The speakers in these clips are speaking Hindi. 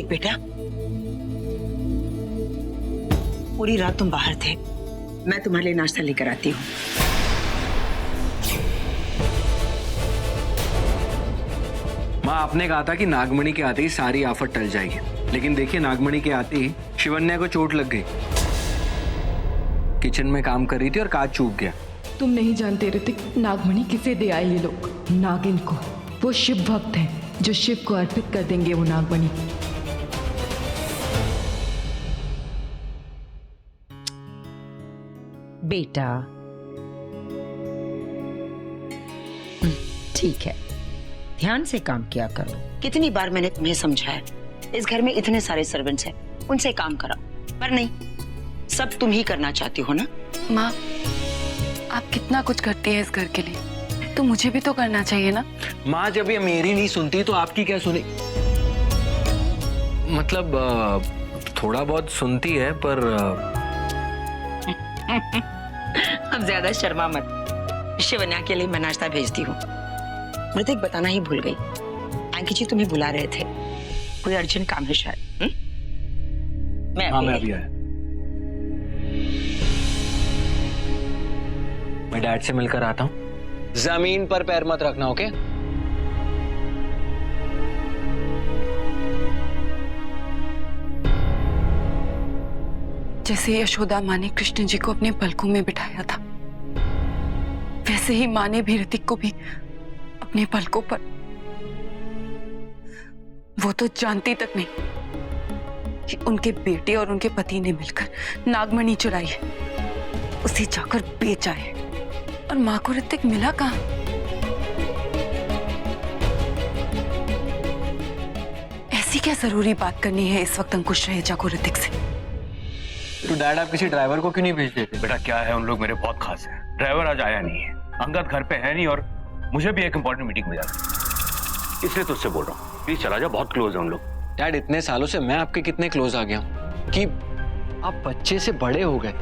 ऋतिक बेटा, पूरी रात तुम बाहर थे, मैं तुम्हारे लिए नाश्ता लेकर आती हूँ। माँ, आपने कहा था कि नागमणि के आते ही सारी आफत टल जाएगी, लेकिन देखिए नागमणि के आते ही शिवन्या को चोट लग गई। किचन में काम कर रही थी और कांच चूक गया। तुम नहीं जानते ऋतिक, नागमणि किसे दे आए ये लोग? नागिन को। वो शिव भक्त हैं जो शिव को अर्पित कर देंगे वो नागमणि। बेटा ठीक है, ध्यान से काम किया करो। कितनी बार मैंने तुम्हें समझाया, इस घर में इतने सारे सर्वेंट्स हैं, उनसे काम कराओ, पर नहीं, सब तुम ही करना चाहती हो ना। माँ, आप कितना कुछ करती है इस घर के लिए, तो मुझे भी तो करना चाहिए ना। माँ, जब ये मेरी नहीं सुनती तो आपकी क्या सुनी? मतलब थोड़ा बहुत सुनती है, पर अब ज्यादा शर्मा मत। शिवन्या के लिए मैं नाश्ता भेजती हूँ। ऋतिक बताना ही भूल गई, अंकित जी तुम्हें बुला रहे थे, कोई अर्जेंट काम है शायद। मैं अभी आया। मैं डैड से मिलकर आता हूँ। जमीन पर पैर मत रखना, ओके? जैसे यशोदा माँ ने कृष्ण जी को अपने पलकों में बिठाया था, वैसे ही माँ ने भी ऋतिक को भी अपने पलकों पर। वो तो जानती तक नहीं कि उनके बेटे और उनके पति ने मिलकर नागमणि चुराई है, उसे जाकर बेचा है। और माँ को ऋतिक मिला कहाँ? ऐसी क्या जरूरी बात करनी है इस वक्त अंकुश रहेजा को ऋतिक से? तो डैड, आप किसी ड्राइवर को क्यों नहीं भेज देते? बेटा क्या है, उन लोग मेरे बहुत खास हैं। ड्राइवर आज आया नहीं है, अंगद घर पे है नहीं, और मुझे भी एक इंपॉर्टेंट मीटिंग में जाना है, इसलिए तुझसे बोल रहा हूँ, प्लीज चला जा, बहुत क्लोज है उन लोग। डैड, इतने सालों से मैं आपके कितने क्लोज आ गया हूँ कि आप बच्चे से बड़े हो गए,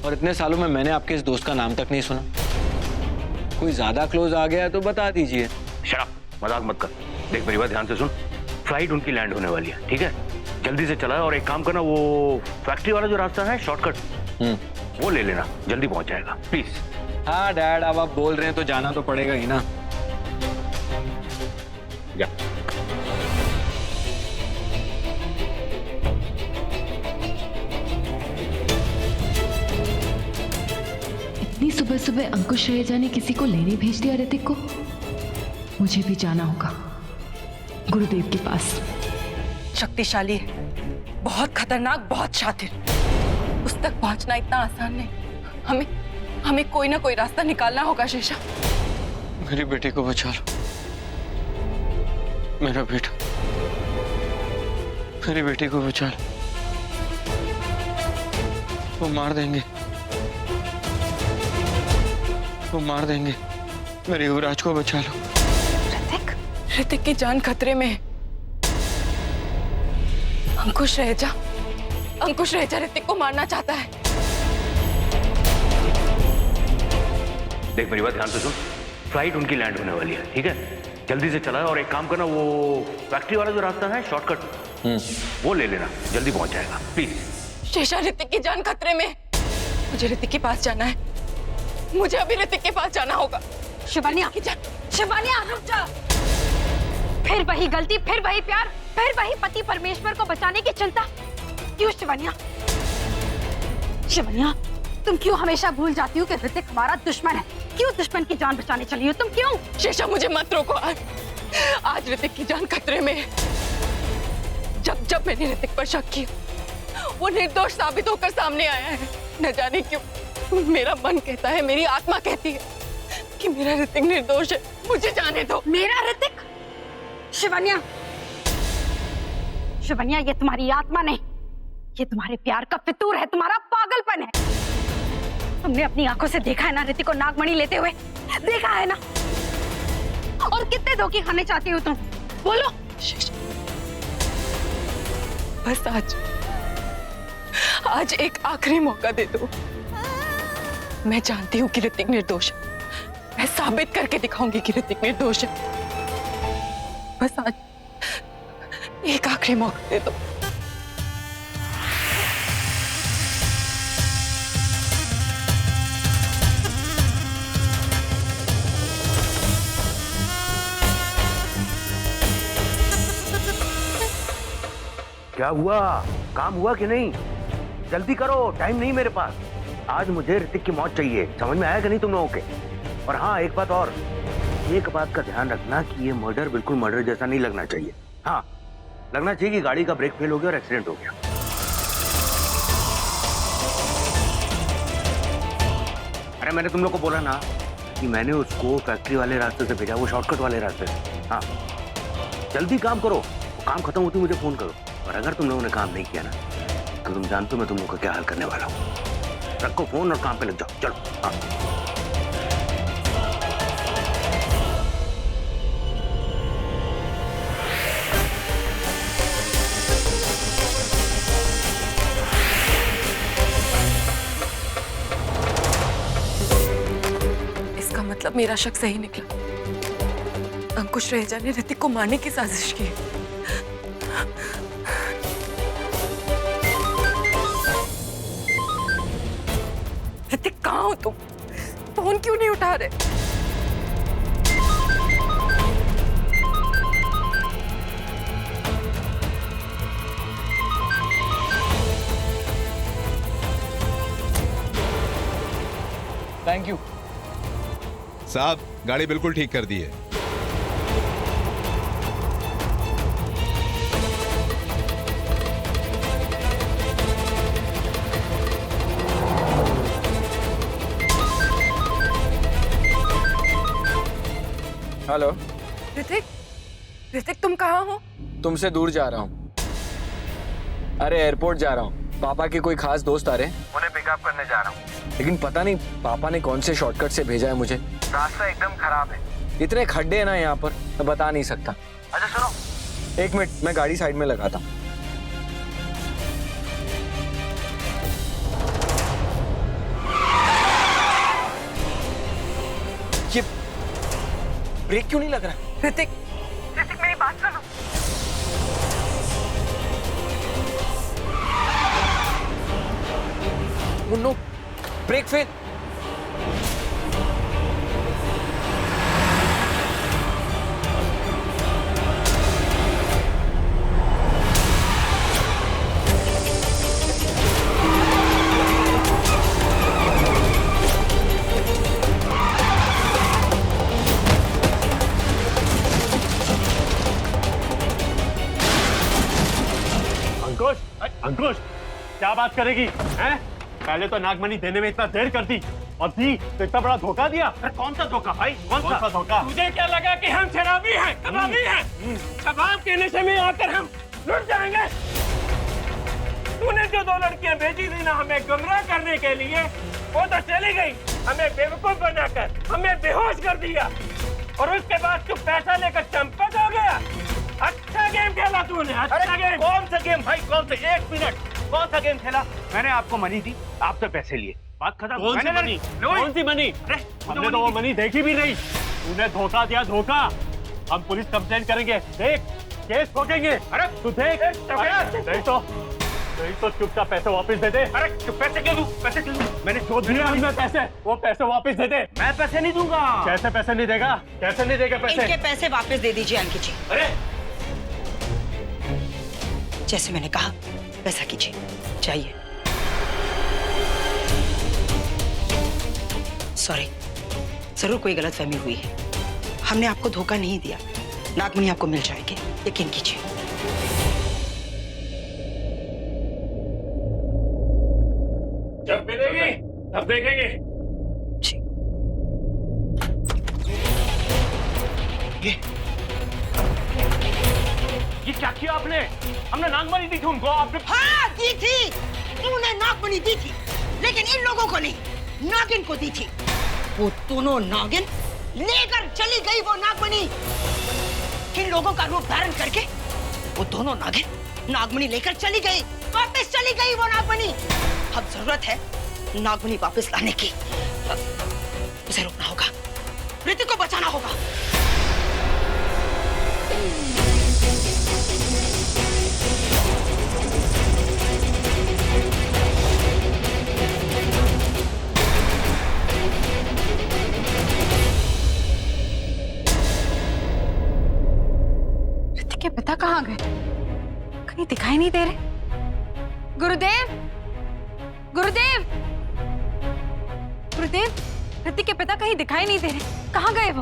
और इतने सालों में मैंने आपके इस दोस्त का नाम तक नहीं सुना। कोई ज्यादा क्लोज आ गया है तो बता दीजिए। शट अप, मजाक मत कर। देख मेरी बात ध्यान से सुन, फ्लाइट उनकी लैंड होने वाली है, ठीक है? जल्दी से चला, और एक काम करना, वो फैक्ट्री वाला जो रास्ता है शॉर्टकट, वो ले लेना, जल्दी पहुंच जाएगा, प्लीज। हाँ डैड, अब आप बोल रहे हैं तो जाना तो पड़ेगा ही ना। जा। इतनी सुबह सुबह अंकुश रहेजा ने किसी को लेने भेज दिया ऋतिक को। मुझे भी जाना होगा गुरुदेव के पास। शक्तिशाली है, बहुत खतरनाक, बहुत शातिर। उस तक पहुंचना इतना आसान नहीं। हमें कोई ना कोई रास्ता निकालना होगा शेषा। मेरी बेटी को बचा लो, मेरा बेटा, मेरी बेटी को बचा लो, वो मार देंगे, वो मार देंगे। मेरे युवराज को बचा लो। ऋतिक की जान खतरे में है। अंकुश रहेजा ऋतिक को मारना चाहता है। देख मेरी बात ध्यान से सुन, फ्लाइट उनकी लैंड होने वाली है, ठीक है? जल्दी से चला, और एक काम करना, वो फैक्ट्री वाला जो रास्ता है शॉर्टकट, वो ले लेना, जल्दी पहुंच जाएगा, प्लीज। शेषा, ऋतिक की जान खतरे में है। मुझे ऋतिक के पास जाना है, मुझे अभी ऋतिक के पास जाना होगा। शिवानिया, शिवानिया रुक जा। फिर वही गलती, फिर वही प्यार, फिर वही पति परमेश्वर को बचाने की चिंता। क्यों शिवानिया? शिवानिया, तुम क्यों हमेशा भूल जाती हो कि ऋतिक हमारा दुश्मन है? क्यों दुश्मन की जान बचाने चली हो तुम? क्यों? शेषा, मुझे मत रोको। आज ऋतिक की जान खतरे में है। जब मैंने ऋतिक पर शक किया, वो निर्दोष साबित होकर सामने आया है। न जाने क्यों मेरा मन कहता है, मेरी आत्मा कहती है कि मेरा ऋतिक निर्दोष है। मुझे जाने दो। मेरा ऋतिक? शिवानिया, शिवानिया, ये तुम्हारी आत्मा नहीं, ये तुम्हारे प्यार का फितूर है, तुम्हारा पागलपन है। तुमने अपनी आंखों से देखा है ना ऋतिक को नागमणि लेते हुए? देखा है ना? और कितने धोखे खाने चाहती हो तुम? बोलो। बस आज एक आखिरी मौका दे दो। मैं जानती हूँ कि ऋतिक निर्दोष है, मैं साबित करके दिखाऊंगी कि ऋतिक निर्दोष है। बस एक आखिरी मौका दे दो। क्या हुआ? काम हुआ कि नहीं? जल्दी करो, टाइम नहीं मेरे पास। आज मुझे ऋतिक की मौत चाहिए। समझ में आया कि नहीं तुम लोगों के? और हाँ, एक बात और, एक बात का ध्यान रखना कि ये मर्डर बिल्कुल मर्डर जैसा नहीं लगना चाहिए। हाँ, लगना चाहिए कि गाड़ी का ब्रेक फेल हो गया और एक्सीडेंट हो गया। अरे मैंने तुम लोग को बोला ना कि मैंने उसको फैक्ट्री वाले रास्ते से भेजा, वो शॉर्टकट वाले रास्ते से। हाँ, जल्दी काम करो, काम खत्म होती मुझे फोन करो। और अगर तुम लोगों ने काम नहीं किया ना तो तुम जानते हो मैं तुम लोगों का क्या हाल करने वाला हूँ। रखो फोन और काम पे लग जाओ। चलो। हाँ। इसका मतलब मेरा शक सही निकला। अंकुश रहेजा ने ऋतिक को मारने की साजिश की। ऋतिक, कहाँ हो तुम? फोन क्यों नहीं उठा रहे? थैंक यू साहब, गाड़ी बिल्कुल ठीक कर दी है। हेलो। ऋतिक, ऋतिक तुम कहाँ हो? तुमसे दूर जा रहा हूँ। अरे एयरपोर्ट जा रहा हूँ, पापा के कोई खास दोस्त आ रहे हैं, उन्हें पिकअप करने जा रहा हूँ। लेकिन पता नहीं पापा ने कौन से शॉर्टकट से भेजा है मुझे। रास्ता एकदम खराब है, इतने खड्डे हैं ना यहाँ पर, मैं बता नहीं सकता। अच्छा सुनो, एक मिनट, मैं गाड़ी साइड में लगाता हूँ। ये ब्रेक क्यों नहीं लग रहा? ऋतिक, ऋतिक मेरी बात सुनो। Munno, break fail. अंकुश, अंकुश, क्या बात करेगी? हैं? पहले तो नागमणि देने में इतना देर कर दी और दी तो इतना बड़ा धोखा दिया। अरे कौन सा धोखा भाई? कौन सा धोखा? तुझे क्या लगा कि हम शराबी हैं, कबाबी हैं? शराब के नशे में आकर हम लुट जाएंगे? तूने जो 2 लड़कियां भेजी थी ना हमें गुमराह करने के लिए, वो तो चली गई, हमें बेवकूफ बनाकर हमें बेहोश कर दिया, और उसके बाद तू पैसा लेकर चंपत हो गया। अच्छा गेम खेला तूने, अच्छा गेम। कौन सा गेम भाई? कौन सा? 1 मिनट, कौन सा गेम खेला? मैंने आपको मनी दी, आपसे पैसे लिए, बात खत्म। कौन सी मनी? कौन सी मनी? अरे हमने तो वो मनी देखी भी नहीं। तूने धोखा दिया, धोखा। हम पुलिस कंप्लेंट करेंगे, देख केस ठोकेंगे। अरे तू देख, देख तो चुपचाप पैसे वापस दे दे। अरे पैसे क्यों दूं? पैसे क्यों दूं? मैंने शोध दिया हमें पैसे, वो पैसे वापस दे दे। मैं पैसे नहीं दूंगा। कैसे पैसे नहीं देगा? कैसे नहीं देगा पैसे? इनके पैसे वापस दे दीजिए अंकित जी। अरे जैसे मैंने कहा वैसा कीजिए, चाहिए। सॉरी, जरूर कोई गलतफहमी हुई है। हमने आपको धोखा नहीं दिया, नागमणि आपको मिल जाएगी, यकीन कीजिए। जब मिलेगी तब देखेंगे। जी। ये क्या किया आपने? हमने नागमणि दी थी उनको, आपने। हाँ दी थी, तूने नागमणि दी थी, लेकिन इन लोगों को नहीं, नागिन को दी थी। वो दोनों नागिन लेकर चली गई वो नागमणि। इन लोगों का रूप धारण करके वो दोनों नागिन नागमणि लेकर चली गई, वापस चली गई वो नागमणि। अब जरूरत है नागमणि वापस लाने की। उसे रोकना होगा, ऋतिक को बचाना होगा। पिता कहाँ गए? कहीं दिखाई नहीं दे रहे। गुरुदेव, गुरुदेव, गुरुदेव, ऋतिक के पिता कहीं दिखाई नहीं दे रहे। कहाँ गए वो?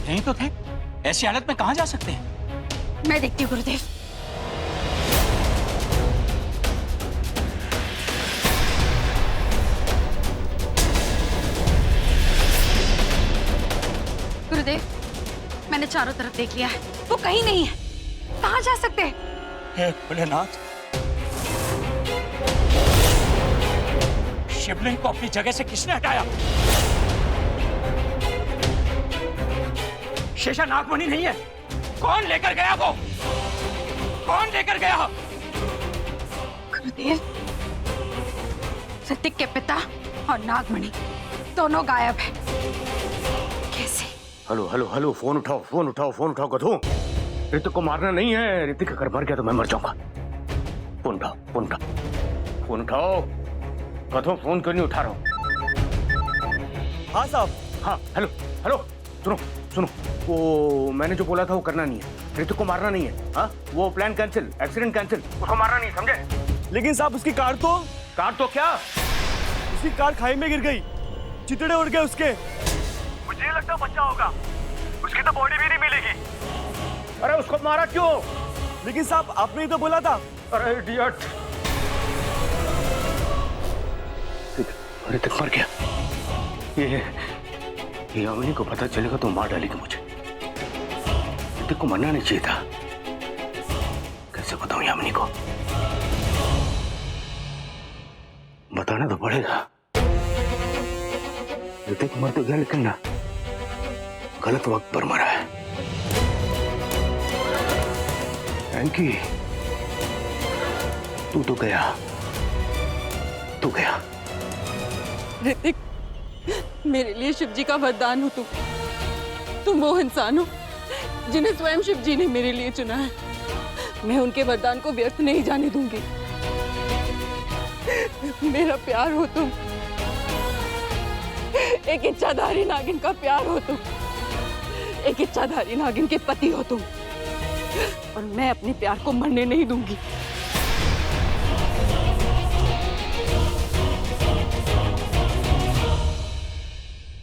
यहीं तो थे। ऐसी हालत में कहाँ जा सकते हैं? मैं देखती हूँ गुरुदेव। गुरुदेव, मैंने चारों तरफ देख लिया है, वो कहीं नहीं है। कहाँ जा सकते हैं? हे भोलेनाथ, शिवलिंग को अपनी जगह से किसने हटाया? शेषा नागमणि नहीं है। कौन लेकर गया वो? कौन लेकर गया? गुरुदेव, ऋतिक के पिता और नागमणि दोनों गायब हैं। कैसे? हेलो हेलो हेलो, फोन उठाओ, फोन उठाओ, फोन उठाओ गधों। ऋतिक को मारना नहीं है। ऋतिक अगर मर गया तो मैं मर जाऊंगा। फोन उठाओ, फोन उठाओ, फोन उठाओ गधों, फोन क्यों नहीं उठा रहा हूँ? हाँ साहब। हाँ हेलो हेलो, सुनो सुनो, वो मैंने जो बोला था वो करना नहीं है। ऋतिक को मारना नहीं है। हाँ, वो प्लान कैंसिल, एक्सीडेंट कैंसिल, उसको मारना नहीं, समझे? लेकिन साहब उसकी कार तो क्या? उसकी कार खाई में गिर गई, चितड़े उड़ गए उसके। मुझे लगता बच्चा होगा, उसकी तो बॉडी भी नहीं मिलेगी। अरे उसको मारा क्यों? लेकिन साहब आपने ही तो बोला था। अरे इडियट, ऋतिक मर गया। ये अवनी को पता चलेगा तो मार डालेगी मुझे। ऋतिक को मरना नहीं चाहिए था। कैसे बताऊं अवनी को? बताना तो पड़ेगा। ऋतिक मर तो गया, लेकिन ना गलत वक्त पर मरा है। एंकी, तू तो गया, तू गया। ऋतिक, मेरे लिए शिव जी का वरदान हो तुम वो इंसान हो जिन्हें स्वयं शिव जी ने मेरे लिए चुना है। मैं उनके वरदान को व्यर्थ नहीं जाने दूंगी। मेरा प्यार हो तुम, एक इच्छाधारी नागिन का प्यार हो तुम, एक इच्छाधारी नागिन के पति हो तुम, और मैं अपने प्यार को मरने नहीं दूंगी।